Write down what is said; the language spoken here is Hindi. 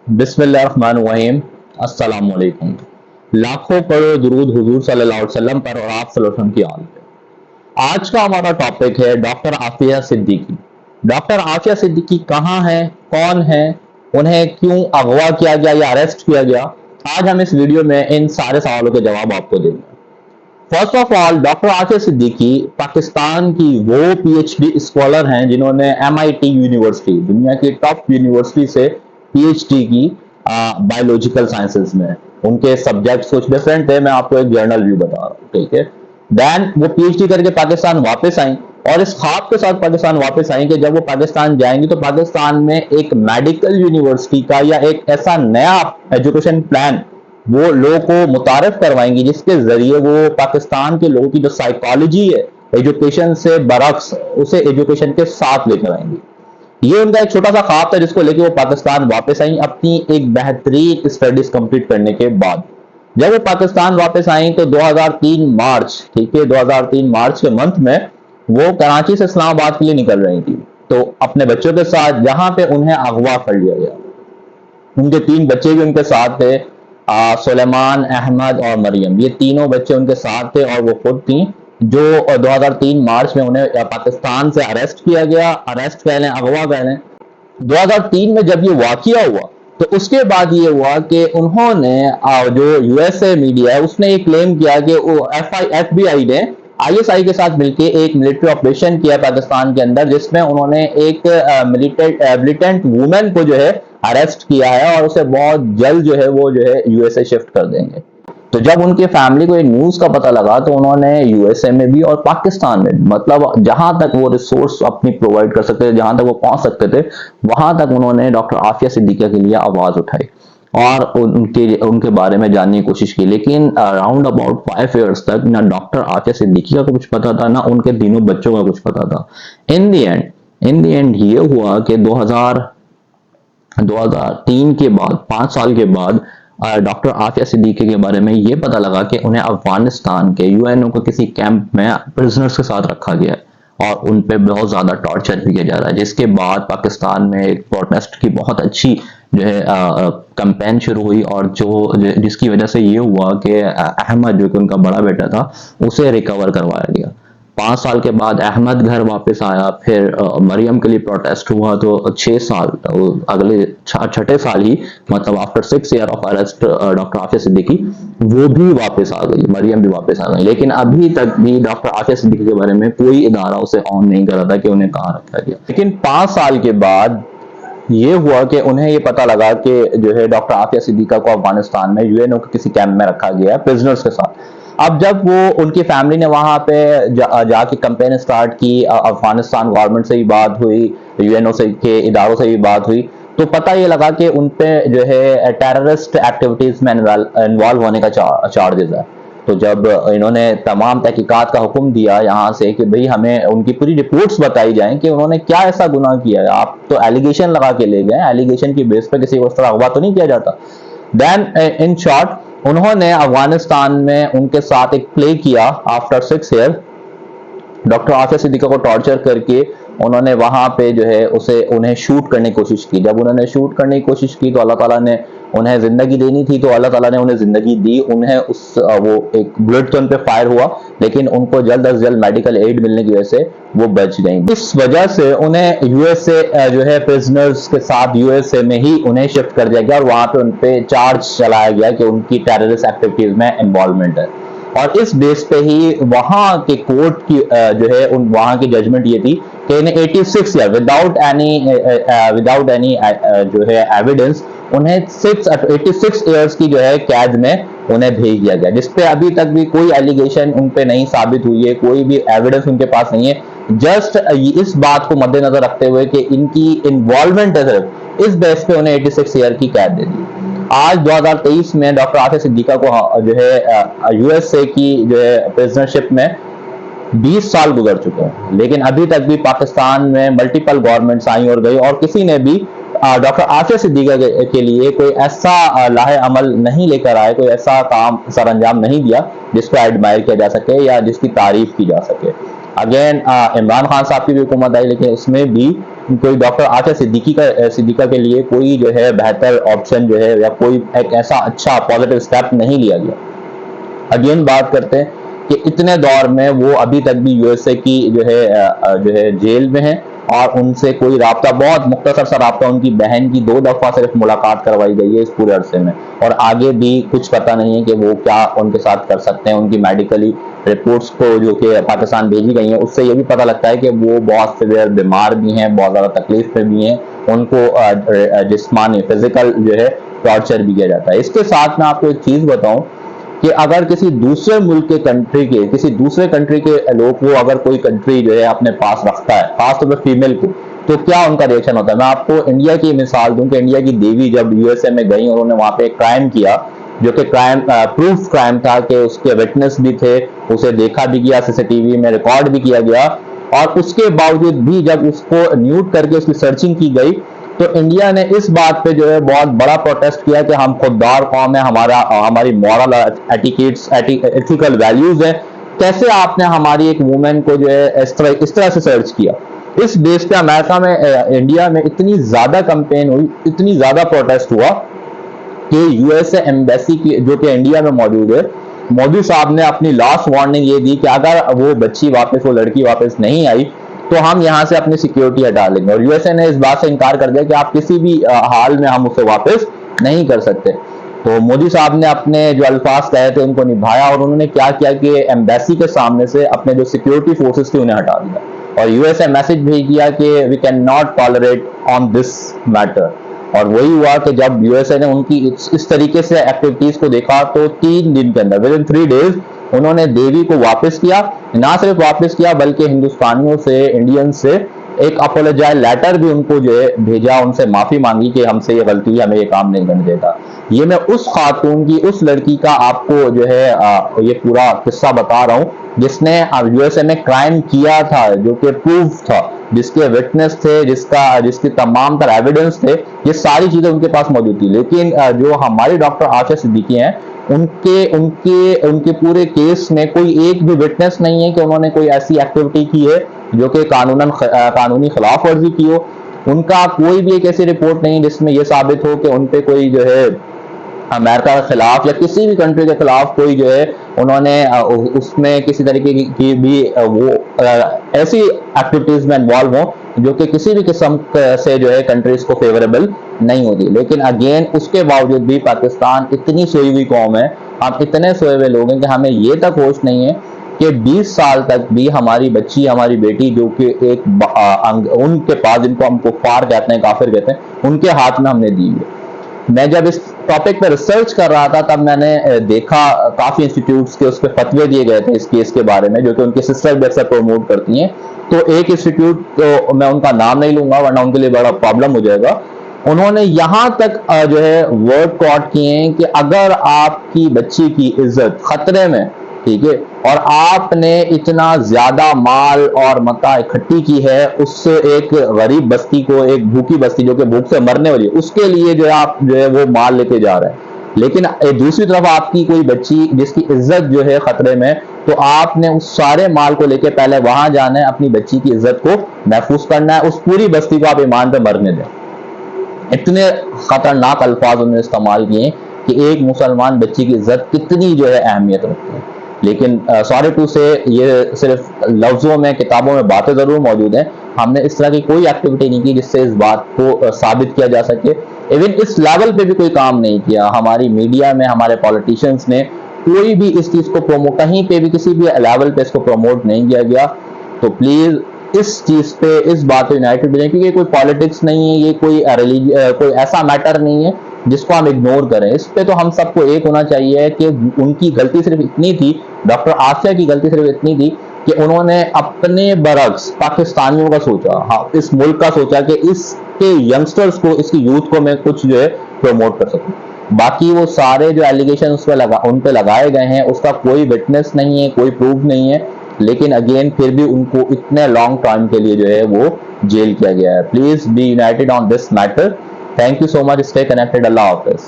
बिस्मिल्लाहिर्रहमानिर्रहीम। अस्सलाम वालेकुम। लाखों करोड़ दुरूद हुजूर सल्लल्लाहु अलैहि वसल्लम पर और आप सल्लल्लाहु अलैहि वसल्लम की आल पे। आज का हमारा टॉपिक है डॉक्टर आफिया सिद्दीकी। डॉक्टर आफिया सिद्दीकी कहाँ है, कौन है, उन्हें क्यों अगवा किया गया या अरेस्ट किया गया। आज हम इस वीडियो में इन सारे सवालों के जवाब आपको देंगे। First of all, doctor Aafia Siddiqui Pakistan की वो पीएचडी स्कॉलर हैं जिन्होंने एमआईटी यूनिवर्सिटी, दुनिया की टॉप यूनिवर्सिटी से पीएचडी की बायोलॉजिकल साइंसेज में। उनके सब्जेक्ट्स कुछ डिफरेंट थे, मैं आपको एक जर्नल व्यू बता रहा हूँ, ठीक है। देन वो पीएचडी करके पाकिस्तान वापस आई और इस ख्वाब के साथ पाकिस्तान वापस आई कि जब वो पाकिस्तान जाएंगी तो पाकिस्तान में एक मेडिकल यूनिवर्सिटी का या एक ऐसा नया एजुकेशन प्लान वो लोगों को मुतारफ करवाएंगी जिसके जरिए वो पाकिस्तान के लोगों की जो साइकोलॉजी है एजुकेशन से बरक्स उसे एजुकेशन के साथ लेकर आएंगी। ये उनका एक छोटा सा ख्वाब था जिसको लेकर वो पाकिस्तान वापस आई अपनी एक बेहतरीन स्टडीज कंप्लीट करने के बाद। जब वो पाकिस्तान वापस आई तो 2003 मार्च, ठीक है, 2003 मार्च के मंथ में वो कराची से इस्लामाबाद के लिए निकल रही थी, तो अपने बच्चों के साथ, जहां पे उन्हें अगवा कर लिया गया। उनके 3 बच्चे भी उनके साथ थे, सुलेमान, अहमद और मरियम। ये तीनों बच्चे उनके साथ थे और वो खुद थी जो 2003 मार्च में उन्हें पाकिस्तान से अरेस्ट किया गया। अरेस्ट कह लें, अगवा कह लें। 2003 में जब ये वाकया हुआ तो उसके बाद ये हुआ कि उन्होंने जो यूएसए मीडिया है उसने ये क्लेम किया कि वो एफबीआई ने आईएसआई के साथ मिलकर एक मिलिट्री ऑपरेशन किया पाकिस्तान के अंदर, जिसमें उन्होंने एक मिलिटेंट वुमेन को जो है अरेस्ट किया है और उसे बहुत जल्द जो है वो जो है यूएसए शिफ्ट कर देंगे। तो जब उनके फैमिली को ये न्यूज का पता लगा तो उन्होंने यूएसए में भी और पाकिस्तान में, मतलब जहां तक वो रिसोर्स अपनी प्रोवाइड कर सकते थे, जहां तक वो पहुंच सकते थे, वहां तक उन्होंने डॉक्टर आफिया सिद्दीकी के लिए आवाज उठाई और उनके बारे में जानने की कोशिश की। लेकिन अराउंड अबाउट 5 इयर्स तक ना डॉक्टर आफिया सिद्दीकी का कुछ पता था, ना उनके तीनों बच्चों का कुछ पता था। इन दी एंड ये हुआ कि 2003 के बाद, 5 साल के बाद, डॉक्टर आफिया सिद्दीकी के बारे में ये पता लगा कि उन्हें अफगानिस्तान के यूएनओ के किसी कैंप में प्रिजनर्स के साथ रखा गया है और उन पे बहुत ज्यादा टॉर्चर भी किया जा रहा है। जिसके बाद पाकिस्तान में एक प्रोटेस्ट की बहुत अच्छी जो है कैंपेन शुरू हुई और जिसकी वजह से ये हुआ कि अहमद, जो कि उनका बड़ा बेटा था, उसे रिकवर करवाया गया। 5 साल के बाद अहमद घर वापस आया, फिर मरियम के लिए प्रोटेस्ट हुआ, तो 6 साल, अगले छठे साल ही, मतलब after 6 year of arrest doctor Aafia Siddiqui, वो भी वापस आ गई, मरियम भी वापस आ गई। लेकिन अभी तक भी डॉक्टर आफिया सिद्दीकी के बारे में कोई इदारा उसे ऑन नहीं कर रहा था कि उन्हें कहाँ रखा गया। लेकिन 5 साल के बाद ये हुआ कि उन्हें ये पता लगा कि जो है डॉक्टर आफिया सिद्दीका को अफगानिस्तान में यूएनओ के किसी कैंप में रखा गया है प्रिजनर्स के साथ। अब जब वो उनकी फैमिली ने वहां पे जाके कंपेन स्टार्ट की, अफगानिस्तान गवर्नमेंट से भी बात हुई, यूएनओ से के इदारों से भी बात हुई, तो पता ये लगा कि उन पे जो है टेररिस्ट एक्टिविटीज में इन्वॉल्व होने का चार्जेस है। तो जब इन्होंने तमाम तहकीकात का हुक्म दिया यहाँ से कि भाई हमें उनकी पूरी रिपोर्ट्स बताई जाएं कि उन्होंने क्या ऐसा गुनाह किया है। आप तो एलिगेशन लगा के ले गए, एलिगेशन की बेस पे किसी को उस तरह अगवा तो नहीं किया जाता। देन इन शॉर्ट उन्होंने अफगानिस्तान में उनके साथ एक प्ले किया after 6 year. Doctor Aafia Siddiqui को टॉर्चर करके उन्होंने वहां पे जो है उन्हें शूट करने की कोशिश की। जब उन्होंने शूट करने की कोशिश की तो अल्लाह ताला ने उन्हें जिंदगी देनी थी, तो अल्लाह ताला ने उन्हें जिंदगी दी। उन्हें वो एक बुलेट तो उन पे फायर हुआ, लेकिन उनको जल्द अज जल्द मेडिकल एड मिलने की वजह से वो बच गई। इस वजह से उन्हें यूएसए जो है प्रिजनर्स के साथ यूएसए में ही उन्हें शिफ्ट कर दिया गया और वहां पे उन पे चार्ज चलाया गया कि उनकी टेररिस्ट एक्टिविटीज में इन्वॉल्वमेंट है। और इस बेस पे ही वहां के कोर्ट की जो है वहां की जजमेंट ये थी कि इन्हें 86 ईयर विदाउट एनी जो है एविडेंस उन्हें 86 इयर्स की जो है कैद में उन्हें भेज दिया गया, जिसपे अभी तक भी कोई एलिगेशन उन पे नहीं साबित हुई है, कोई भी एविडेंस उनके पास नहीं है। जस्ट इस बात को मद्देनजर रखते हुए कि इनकी इन्वॉल्वमेंट है, सिर्फ इस बेस पे उन्हें 86 ईयर की कैद दे दी। आज 2023 में डॉक्टर आफिया सिद्दीका को जो है यूएसए की जो है प्रिजनरशिप में 20 साल गुजर चुके हैं, लेकिन अभी तक भी पाकिस्तान में मल्टीपल गवर्नमेंट्स आई और गई और किसी ने भी डॉक्टर आफिया सिद्दीका के लिए कोई ऐसा लाहे अमल नहीं लेकर आए, कोई ऐसा काम सर अंजाम नहीं दिया जिसको एडमायर किया जा सके या जिसकी तारीफ की जा सके। अगेन इमरान खान साहब की भी हुकूमत आई, लेकिन उसमें भी कोई डॉक्टर आसिया सिद्दीका के लिए कोई जो है बेहतर ऑप्शन जो है या कोई एक ऐसा अच्छा पॉजिटिव स्टेप नहीं लिया गया। अगेन बात करते हैं कि इतने दौर में वो अभी तक भी यूएसए की जो है जेल में है और उनसे कोई राब्ता, बहुत मुख्तसर सा राब्ता, उनकी बहन की 2 दफा सिर्फ मुलाकात करवाई गई है इस पूरे अरसे में, और आगे भी कुछ पता नहीं है कि वो क्या उनके साथ कर सकते हैं। उनकी मेडिकली रिपोर्ट्स को जो कि पाकिस्तान भेजी गई हैं उससे ये भी पता लगता है कि वो बहुत सीवियर बीमार भी हैं, बहुत ज़्यादा तकलीफ में भी हैं, उनको जिस्मानी फिजिकल जो है टॉर्चर भी किया जाता है। इसके साथ मैं आपको एक चीज़ बताऊं कि अगर किसी दूसरे मुल्क के कंट्री के, किसी दूसरे कंट्री के लोग को अगर कोई कंट्री जो है अपने पास रखता है, खासतौर पर फीमेल को, तो क्या उनका रिएक्शन होता है। मैं आपको इंडिया की मिसाल दूं कि इंडिया की देवी जब यूएसए में गई, उन्होंने वहां पे एक क्राइम किया जो कि क्राइम प्रूफ क्राइम था, कि उसके विटनेस भी थे, उसे देखा भी गया, सीसीटीवी में रिकॉर्ड भी किया गया, और उसके बावजूद भी जब उसको न्यूट करके उसकी सर्चिंग की गई तो इंडिया ने इस बात पे जो है बहुत बड़ा प्रोटेस्ट किया कि हम खुददार कौम है, हमारी मॉरल एटिकेट्स एथिकल वैल्यूज है, कैसे आपने हमारी एक वुमेन को जो है इस तरह से सर्च किया। इस देश के अमेरिका में, इंडिया में इतनी ज्यादा कंपेन हुई, इतनी ज्यादा प्रोटेस्ट हुआ कि यूएसए एम्बेसी की जो कि इंडिया में मौजूद है, मोदी साहब ने अपनी लास्ट वार्निंग ये दी कि अगर वो बच्ची वापस, वो लड़की वापस नहीं आई तो हम यहाँ से अपनी सिक्योरिटी हटा लेंगे। और यूएसए ने इस बात से इनकार कर दिया कि आप किसी भी हाल में हम उसे वापस नहीं कर सकते। तो मोदी साहब ने अपने जो अल्फाज कहे थे उनको निभाया, और उन्होंने क्या किया कि एम्बेसी के सामने से अपने जो सिक्योरिटी फोर्सेस थे उन्हें हटा दिया, और यूएसए मैसेज भेज दिया कि we can not tolerate on this matter. और वही हुआ कि जब यूएसए ने उनकी इस तरीके से एक्टिविटीज को देखा तो 3 दिन के अंदर, विद इन 3 डेज, उन्होंने देवी को वापस किया। ना सिर्फ वापस किया बल्कि हिंदुस्तानियों से, इंडियन से एक अपोलोजाइज लेटर भी उनको जो है भेजा, उनसे माफी मांगी कि हमसे ये गलती है, हमें ये काम नहीं करने देता। ये मैं उस खातून की, उस लड़की का आपको जो है ये पूरा किस्सा बता रहा हूँ जिसने यूएसए में क्राइम किया था, जो कि प्रूफ था, जिसके विटनेस थे, जिसके तमाम तर एविडेंस थे, ये सारी चीजें उनके पास मौजूद थी। लेकिन जो हमारी डॉक्टर आसिया सिद्दीकी हैं, उनके पूरे केस में कोई एक भी विटनेस नहीं है कि उन्होंने कोई ऐसी एक्टिविटी की है जो कि कानूनी खिलाफ वर्जी की हो। उनका कोई भी एक ऐसी रिपोर्ट नहीं जिसमें यह साबित हो कि उन पे कोई जो है अमेरिका के खिलाफ या किसी भी कंट्री के खिलाफ कोई जो है उन्होंने उसमें किसी तरीके की भी वो ऐसी एक्टिविटीज में इन्वॉल्व हो जो कि किसी भी किस्म से जो है कंट्रीज को फेवरेबल नहीं होती। लेकिन अगेन उसके बावजूद भी पाकिस्तान इतनी सोई हुई कौम है, हम इतने सोए हुए लोग हैं कि हमें ये तक होश नहीं है कि 20 साल तक भी हमारी बच्ची, हमारी बेटी जो कि एक उनके पास, जिनको हम कुफ्फार कहते हैं, काफिर कहते हैं, उनके हाथ में हमने दी है। मैं जब इस टॉपिक पर रिसर्च कर रहा था तब मैंने देखा काफी इंस्टीट्यूट्स के उस पर फतवे दिए गए थे इस केस के बारे में, जो कि उनकी सिस्टर भी अक्सर प्रमोट करती हैं। तो एक इंस्टीट्यूट, तो मैं उनका नाम नहीं लूंगा वरना उनके लिए बड़ा प्रॉब्लम हो जाएगा, उन्होंने यहां तक जो है वर्ड कोट किए हैं कि अगर आपकी बच्ची की इज्जत खतरे में, ठीक है, और आपने इतना ज्यादा माल और मता इकट्ठी की है, उससे एक गरीब बस्ती को, एक भूखी बस्ती जो कि भूख से मरने वाली है, उसके लिए जो है आप जो है वो माल लेके जा रहे हैं, लेकिन दूसरी तरफ आपकी कोई बच्ची जिसकी इज्जत जो है खतरे में, तो आपने उस सारे माल को लेके पहले वहां जाना है, अपनी बच्ची की इज्जत को महफूज करना है, उस पूरी बस्ती को आप ईमान पे मरने दें। इतने खतरनाक अल्फाज उन्होंने इस्तेमाल किए कि एक मुसलमान बच्ची की इज्जत कितनी जो है अहमियत रखती है। लेकिन सॉरी टू से ये सिर्फ लफ्जों में, किताबों में बातें जरूर मौजूद हैं, हमने इस तरह की कोई एक्टिविटी नहीं की जिससे इस बात को साबित किया जा सके। इवन इस लेवल पे भी कोई काम नहीं किया हमारी मीडिया में, हमारे पॉलिटिशियंस ने कोई भी इस चीज को कहीं पे भी, किसी भी लेवल पे इसको प्रमोट नहीं किया गया। तो प्लीज इस चीज पे, इस बात पे यूनाइटेड रहें, क्योंकि ये कोई पॉलिटिक्स नहीं है, ये कोई ऐसा मैटर नहीं है जिसको हम इग्नोर करें। इस पे तो हम सबको एक होना चाहिए कि उनकी गलती सिर्फ इतनी थी, डॉक्टर आसिया की गलती सिर्फ इतनी थी कि उन्होंने अपने बरक्स पाकिस्तानियों का सोचा, हाँ, इस मुल्क का सोचा कि इसके यंगस्टर्स को, इसकी यूथ को मैं कुछ जो है प्रमोट कर सकूं। बाकी वो सारे जो एलिगेशन उन पे लगाए गए हैं उसका कोई विटनेस नहीं है, कोई प्रूफ नहीं है, लेकिन अगेन फिर भी उनको इतने लॉन्ग टाइम के लिए जो है वो जेल किया गया है। Please be united on this matter. Thank you so much. Stay connected. Allah Hafiz.